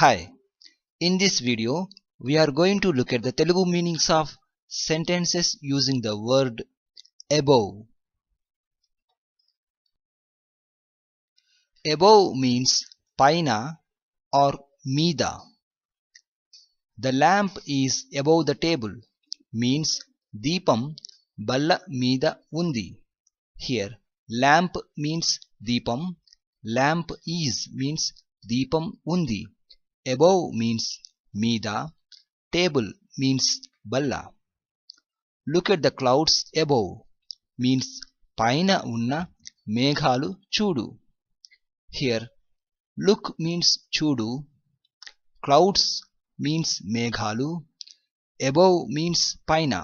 Hi, in this video we are going to look at the Telugu meanings of sentences using the word above. Above means paina or mida. The lamp is above the table means deepam balla mida undi. Here lamp means deepam, lamp is means deepam undi. Above means mida, table means balla. Look at the clouds above means paina unna meghalu chudu. Here look means chudu, clouds means meghalu, above means paina.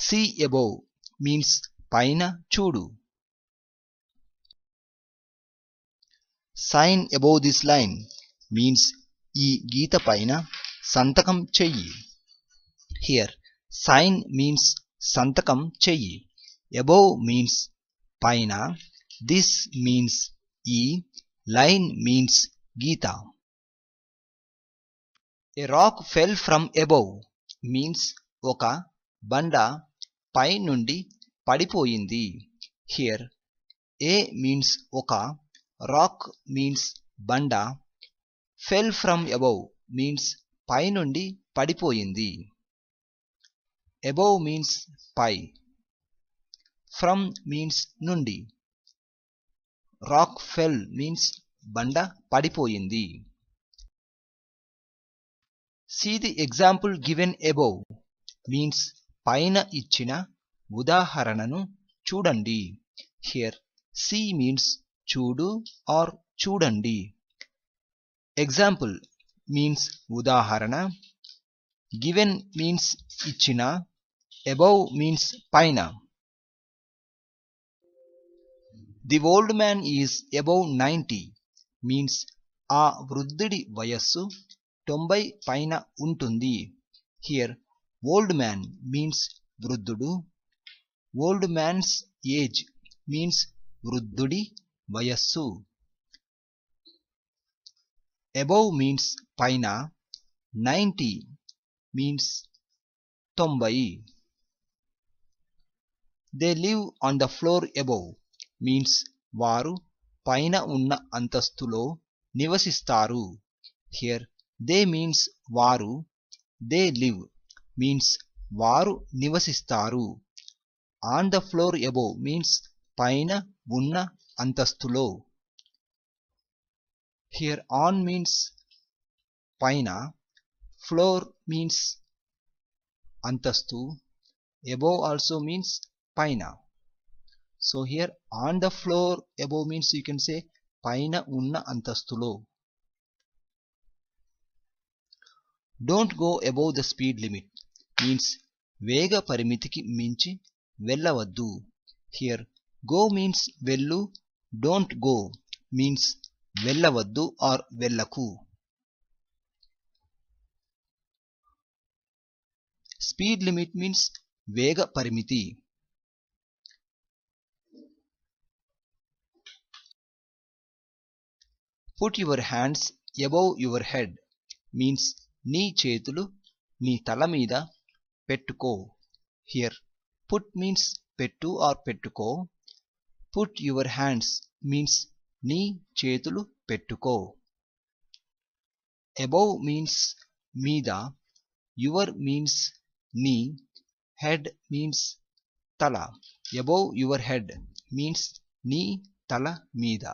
See above means paina chudu. Sign above this line means ఈ గీత పైన సంతకం చెయ్యి. Here sign means సంతకం చెయ్యి. Above means పైన, this means ఈ, line means Gita. A rock fell from above means ఒక బండ పై నుండి పడిపోయింది. Here A means ఒక, rock means బండ, fell from above means పై నుండి పడిపోయింది. Above means pi, from means నుండి, rock fell means బండ పడిపోయింది. See the example given above means పైన ఇచ్చిన ఉదాహరణను చూడండి. Here see means చూడు or చూడండి. Example means ఉదాహరణ, given means ఇచ్చిన, above means పైన. The old man is above 90 means ఆ వృద్ధుడి వయస్సు 90 పైన ఉంటుంది. Here old man means వృద్ధుడు, old man's age means వృద్ధుడి వయస్సు. Above means పైన, 90 means 90. They live on the floor above means వారు పైన ఉన్న అంతస్తులో నివసిస్తారు. Here they means వారు, they live means వారు నివసిస్తారు. On the floor above means పైన ఉన్న అంతస్తులో. Here on means పైన, floor means అంతస్తు, above also means పైన. So here on the floor above means you can say పైన ఉన్న అంతస్తులో. Don't go above the speed limit means వేగ పరిమితికి మించి వెళ్ళవద్దు. Here go means వెళ్ళు, don't go means వెళ్ళవద్దు or వెళ్ళకు. Speed limit means వేగ పరిమితి. Put your hands above your head means నీ చేతులు నీ తల మీద పెట్టుకో. Here put means పెట్టు or పెట్టుకో, put your hands means నీ చేతులు పెట్టుకో. Above means మీద, your means నీ, head means తల. Above your head means నీ తల మీద.